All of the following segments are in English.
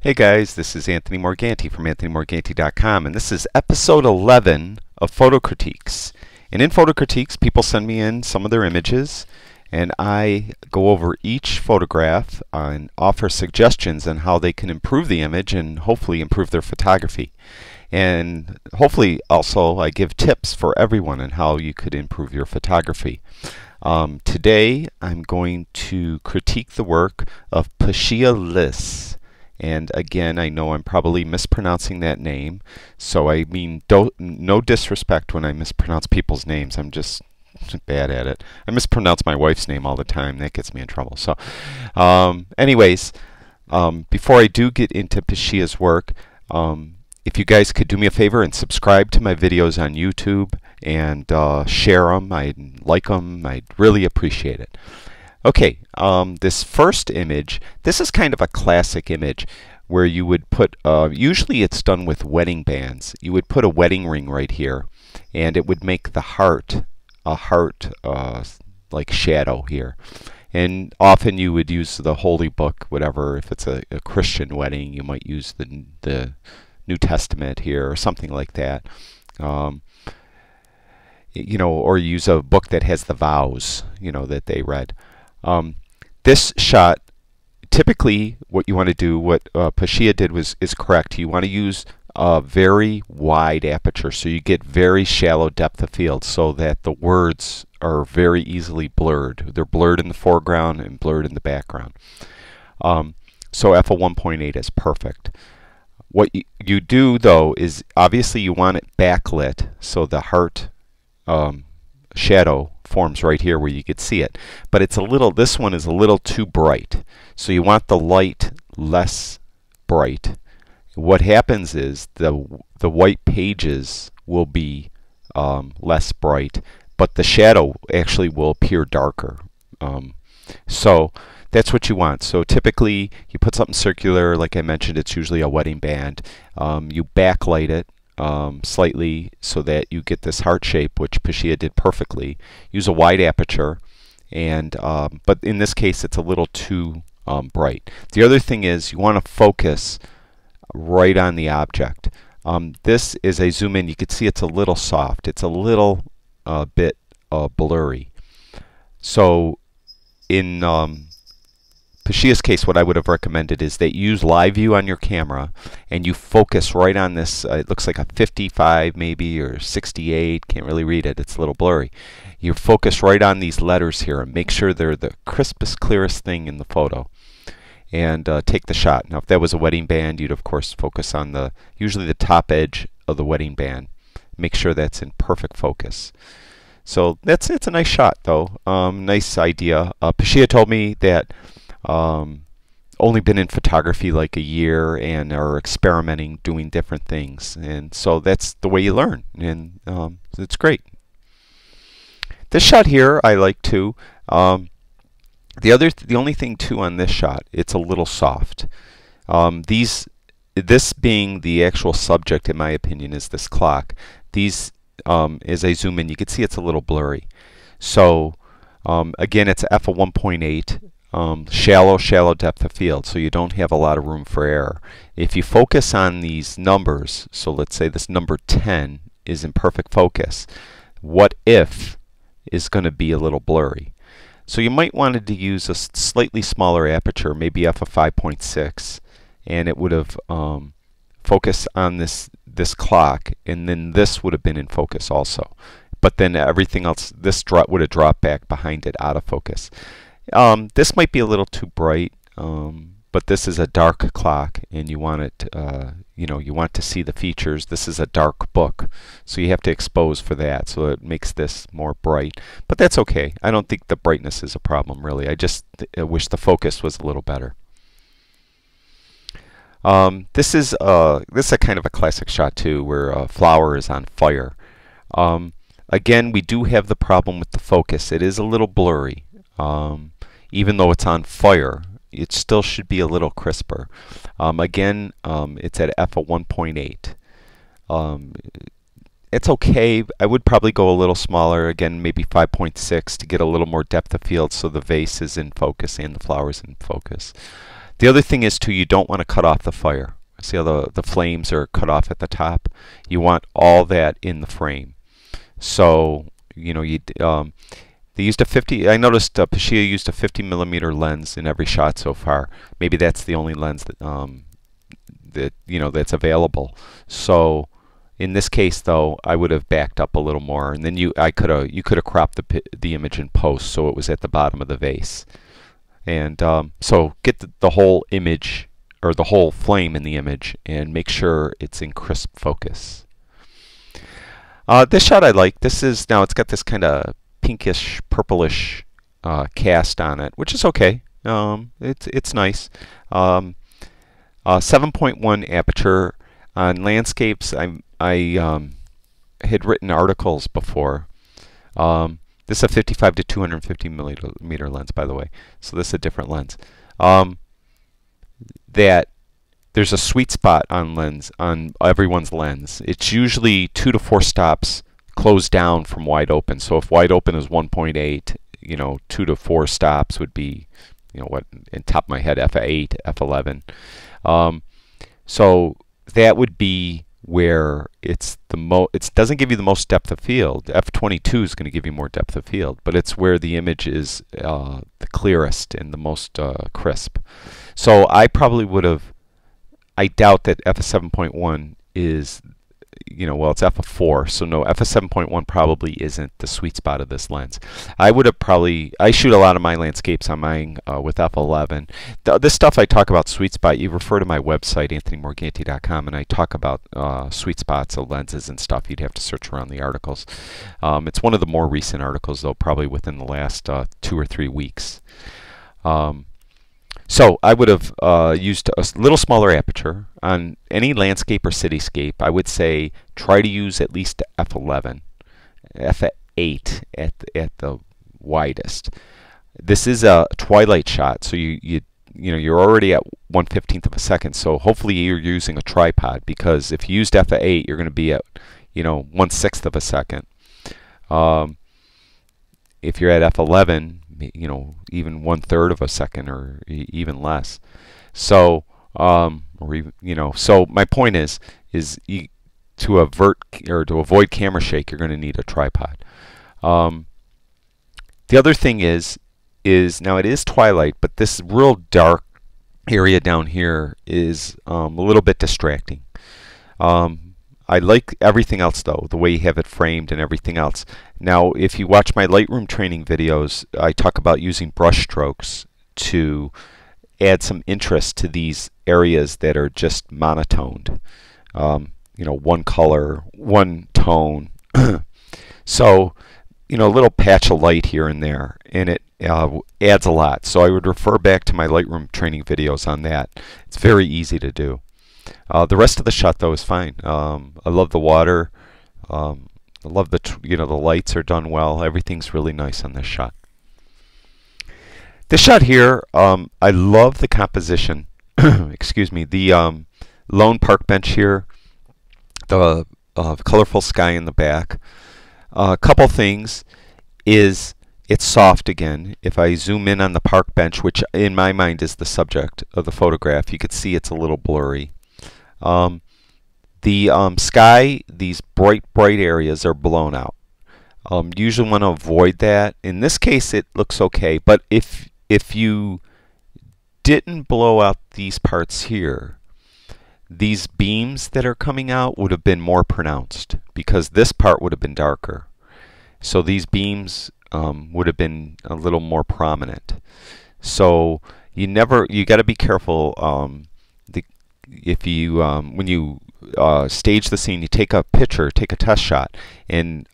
Hey guys, this is Anthony Morganti from anthonymorganti.com, and this is episode 11 of Photo Critiques. And in Photo Critiques, people send me in some of their images, and I go over each photograph and offer suggestions on how they can improve the image and hopefully improve their photography. And hopefully also I give tips for everyone on how you could improve your photography. Today I'm going to critique the work of PaShia Lis. And again, I know I'm probably mispronouncing that name, so I mean, no disrespect when I mispronounce people's names. I'm just bad at it. I mispronounce my wife's name all the time. That gets me in trouble. So, anyways, before I do get into PaShia's work, if you guys could do me a favor and subscribe to my videos on YouTube and share them, I'd like them. I'd really appreciate it. Okay, this first image, this is kind of a classic image where you would put, usually it's done with wedding bands. You would put a wedding ring right here, and it would make the heart, a heart like shadow here. And often you would use the Holy Book, whatever. If it's a Christian wedding, you might use the New Testament here or something like that. You know, or use a book that has the vows, you know, that they read. This shot, typically what you want to do, what PaShia did is correct. You want to use a very wide aperture so you get very shallow depth of field so that the words are very easily blurred. They're blurred in the foreground and blurred in the background. So f/1.8 is perfect. What you do though is obviously you want it backlit so the heart shadow forms right here where you could see it, but it's a little, this one is a little too bright, so you want the light less bright. What happens is the white pages will be less bright, but the shadow actually will appear darker. So that's what you want. So typically you put something circular, like I mentioned, it's usually a wedding band. You backlight it slightly so that you get this heart shape, which PaShia did perfectly. Use a wide aperture, and but in this case it's a little too bright. The other thing is you want to focus right on the object. This is a zoom in. You can see it's a little soft. It's a little bit blurry. So in PaShia's case, what I would have recommended is that you use live view on your camera and you focus right on this. It looks like a 55 maybe or 68. Can't really read it. It's a little blurry. You focus right on these letters here and make sure they're the crispest, clearest thing in the photo. And take the shot. Now, if that was a wedding band, you'd of course focus on usually the top edge of the wedding band. Make sure that's in perfect focus. So it's a nice shot though. Nice idea. PaShia told me that only been in photography like a year and are experimenting, doing different things, and so that's the way you learn, and it's great. This shot here I like too. The only thing too on this shot, it's a little soft. This being the actual subject, in my opinion, is this clock. As I zoom in, you can see it's a little blurry. So again, it's f/1.8. Shallow depth of field, so you don't have a lot of room for error. If you focus on these numbers, so let's say this number 10 is in perfect focus, what if is going to be a little blurry. So you might want to use a slightly smaller aperture, maybe f/5.6, and it would have focused on this clock, and then this would have been in focus also. But then everything else, this would have dropped back behind it out of focus. This might be a little too bright, but this is a dark clock, and you want it, you know, you want to see the features. This is a dark book, so you have to expose for that, so it makes this more bright. But that's okay. I don't think the brightness is a problem, really. I just wish the focus was a little better. This is a kind of a classic shot too, where a flower is on fire. Again, we do have the problem with the focus. It is a little blurry. Even though it's on fire, it still should be a little crisper. Again, it's at f/1.8. It's okay. I would probably go a little smaller, again maybe 5.6 to get a little more depth of field so the vase is in focus and the flower is in focus. The other thing is too, you don't want to cut off the fire. See how the flames are cut off at the top? You want all that in the frame. So, you know, they used a 50. I noticed PaShia used a 50mm lens in every shot so far. Maybe that's the only lens that you know that's available. So in this case, though, I would have backed up a little more, and then you could have cropped the image in post so it was at the bottom of the vase. And so get the whole image or the whole flame in the image and make sure it's in crisp focus. This shot I like. This is now it's got this kind of pinkish purplish cast on it, which is okay. It's nice. 7.1 aperture on landscapes. I had written articles before. This is a 55 to 250mm lens, by the way. So this is a different lens. That there's a sweet spot on everyone's lens. It's usually 2 to 4 stops closed down from wide open. So if wide open is 1.8, you know, 2 to 4 stops would be, you know, what in top of my head, f8, f11. So that would be where it's it doesn't give you the most depth of field. F22 is going to give you more depth of field, but it's where the image is the clearest and the most crisp. So I probably would have. I doubt that f7.1 is, you know, well, it's f4, so no, f7.1 probably isn't the sweet spot of this lens. I would have probably, I shoot a lot of my landscapes on mine with f11. This stuff I talk about sweet spot, you refer to my website, anthonymorganti.com, and I talk about sweet spots of lenses and stuff. You'd have to search around the articles. It's one of the more recent articles, though, probably within the last 2 or 3 weeks. So I would have used a little smaller aperture on any landscape or cityscape. I would say try to use at least f11, f8 at the widest. This is a twilight shot, so you know you're already at 1/15 of a second. So hopefully you're using a tripod, because if you used f8, you're going to be at, you know, 1/6 of a second. If you're at f11, you know, even 1/3 of a second or even less. So, or even, you know, so my point is to avert or to avoid camera shake, you're going to need a tripod. The other thing is now it is twilight, but this real dark area down here is a little bit distracting. I like everything else, though, the way you have it framed and everything else. Now, if you watch my Lightroom training videos, I talk about using brush strokes to add some interest to these areas that are just monotoned. You know, one color, one tone. So, you know, a little patch of light here and there, and it adds a lot. So I would refer back to my Lightroom training videos on that. It's very easy to do. The rest of the shot, though, is fine. I love the water. I love you know, the lights are done well. Everything's really nice on this shot. This shot here, I love the composition. Excuse me. The lone park bench here. The colorful sky in the back. A couple things is it's soft again. If I zoom in on the park bench, which in my mind is the subject of the photograph, you could see it's a little blurry. The sky, these bright areas are blown out. Usually want to avoid that. In this case, it looks okay, but if you didn't blow out these parts here, these beams that are coming out would have been more pronounced, because this part would have been darker. So these beams would have been a little more prominent. So you got to be careful. If you when you stage the scene, you take a picture, take a test shot, and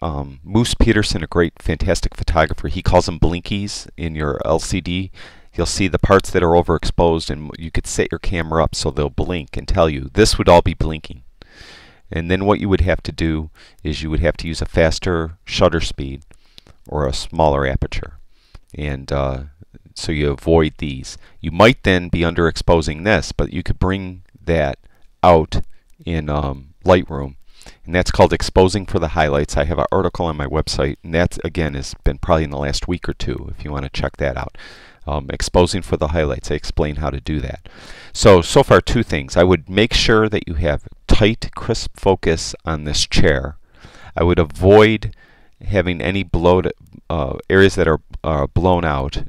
Moose Peterson, a great, fantastic photographer, he calls them blinkies in your LCD. You'll see the parts that are overexposed, and you could set your camera up so they'll blink and tell you. This would all be blinking. And then what you would have to do is you would have to use a faster shutter speed or a smaller aperture. And so you avoid these. You might then be underexposing this, but you could bring that out in Lightroom, and that's called exposing for the highlights. I have an article on my website, and that again has been probably in the last week or two if you want to check that out. exposing for the highlights. I explain how to do that. So far, two things. I would make sure that you have tight, crisp focus on this chair. I would avoid having any areas that are blown out,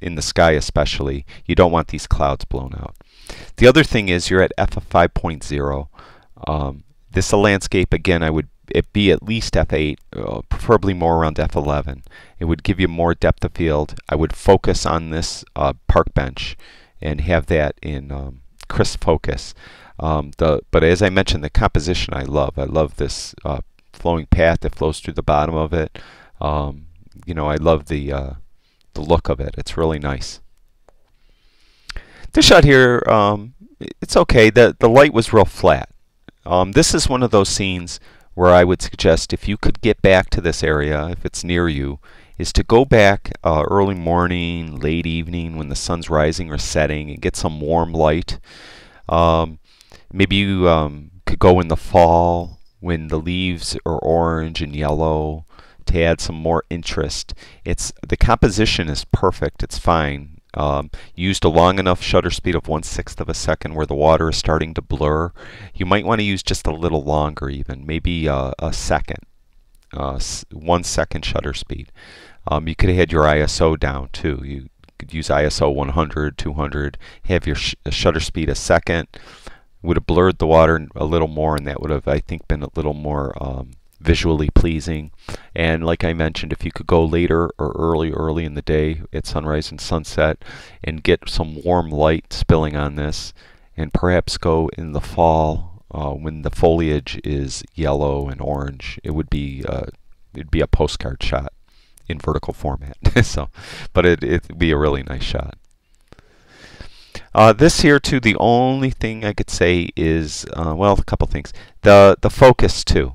in the sky especially. You don't want these clouds blown out. The other thing is you're at f of 5.0. This is a landscape, again, I would be at least f8, preferably more around f11. It would give you more depth of field. I would focus on this park bench and have that in crisp focus. But as I mentioned, the composition I love. I love this flowing path that flows through the bottom of it. You know, I love the look of it. It's really nice. This shot here, it's okay. The light was real flat. This is one of those scenes where I would suggest, if you could get back to this area, if it's near you, is to go back early morning, late evening when the sun's rising or setting and get some warm light. Maybe you could go in the fall when the leaves are orange and yellow to add some more interest. The composition is perfect. It's fine. Used a long enough shutter speed of 1/6 of a second where the water is starting to blur. You might want to use just a little longer, even maybe a second, 1 second shutter speed. You could have had your ISO down too. You could use ISO 100, 200, have your shutter speed a second. Would have blurred the water a little more, and that would have, I think, been a little more visually pleasing. And like I mentioned, if you could go later or early in the day at sunrise and sunset and get some warm light spilling on this, and perhaps go in the fall when the foliage is yellow and orange, it'd be a postcard shot in vertical format. But it'd be a really nice shot. This here too, the only thing I could say is, well, a couple things. The focus too.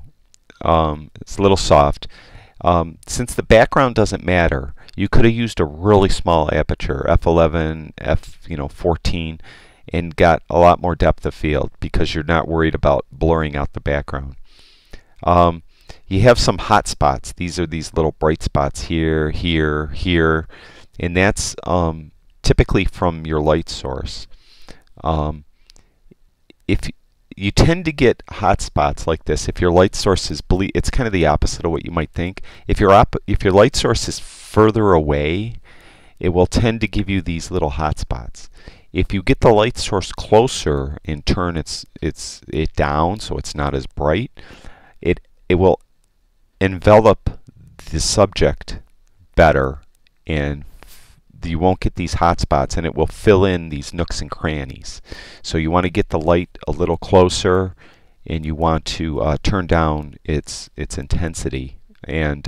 It's a little soft. Since the background doesn't matter, you could have used a really small aperture, f11, f14, and got a lot more depth of field because you're not worried about blurring out the background. You have some hot spots. These are these little bright spots here, here, here, and that's typically from your light source. If you tend to get hot spots like this if your light source is it's kind of the opposite of what you might think. If your light source is further away, it will tend to give you these little hot spots. If you get the light source closer and turn it down so it's not as bright, it will envelop the subject better, and you won't get these hot spots, and it will fill in these nooks and crannies. So you want to get the light a little closer, and you want to turn down its intensity. And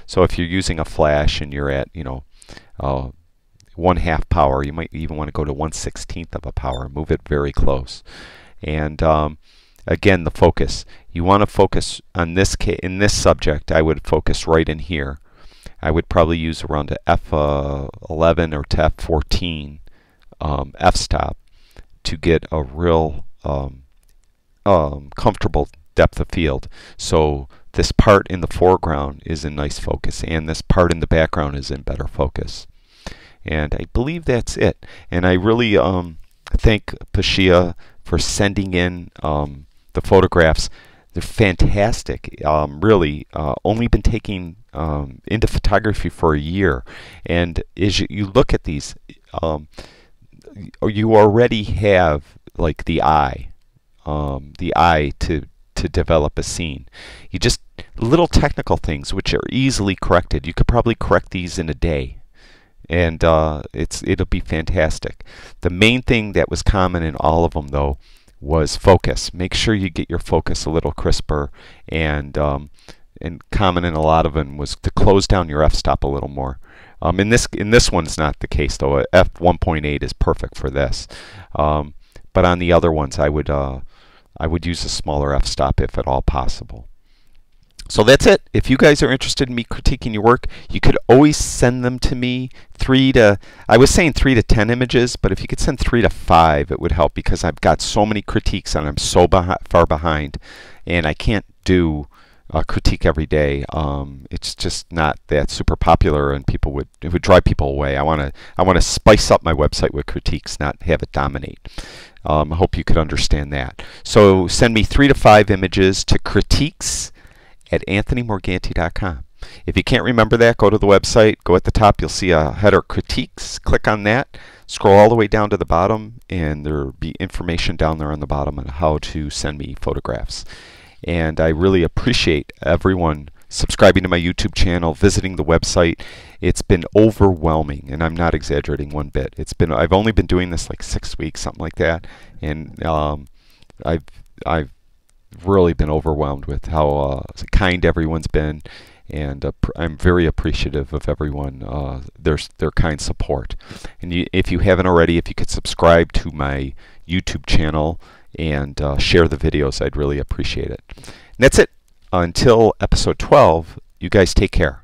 so if you're using a flash and you're at 1/2 power, you might even want to go to 1/16 of a power and move it very close. And again, the focus. You want to focus on this in this subject. I would focus right in here. I would probably use around a f11 or to f14 f-stop to get a real comfortable depth of field. So this part in the foreground is in nice focus, and this part in the background is in better focus. And I believe that's it. And I really thank PaShia for sending in the photographs. They're fantastic. Really, only been taking into photography for a year, and as you look at these, you already have like the eye to develop a scene. You just little technical things which are easily corrected. You could probably correct these in a day, and it'll be fantastic. The main thing that was common in all of them, though, was focus. Make sure you get your focus a little crisper, and common in a lot of them was to close down your f-stop a little more. In this one, it's not the case though. f1.8 is perfect for this, but on the other ones, I would use a smaller f-stop if at all possible. So that's it. If you guys are interested in me critiquing your work, you could always send them to me. I was saying 3 to 10 images, but if you could send 3 to 5, it would help, because I've got so many critiques and I'm so far behind, and I can't do critique every day. It's just not that super popular, and it would drive people away. I want to spice up my website with critiques, not have it dominate. I hope you could understand that. So send me 3 to 5 images to critiques@anthonymorganti.com. If you can't remember that, go to the website. Go at the top. You'll see a header, critiques. Click on that. Scroll all the way down to the bottom, and there'll be information down there on the bottom on how to send me photographs. And I really appreciate everyone subscribing to my YouTube channel, visiting the website. It's been overwhelming, and I'm not exaggerating one bit. I've only been doing this like 6 weeks, something like that, and I've really been overwhelmed with how kind everyone's been, and I'm very appreciative of everyone, their kind support. And if you haven't already, if you could subscribe to my YouTube channel and share the videos, I'd really appreciate it. And that's it. Until episode 12, you guys take care.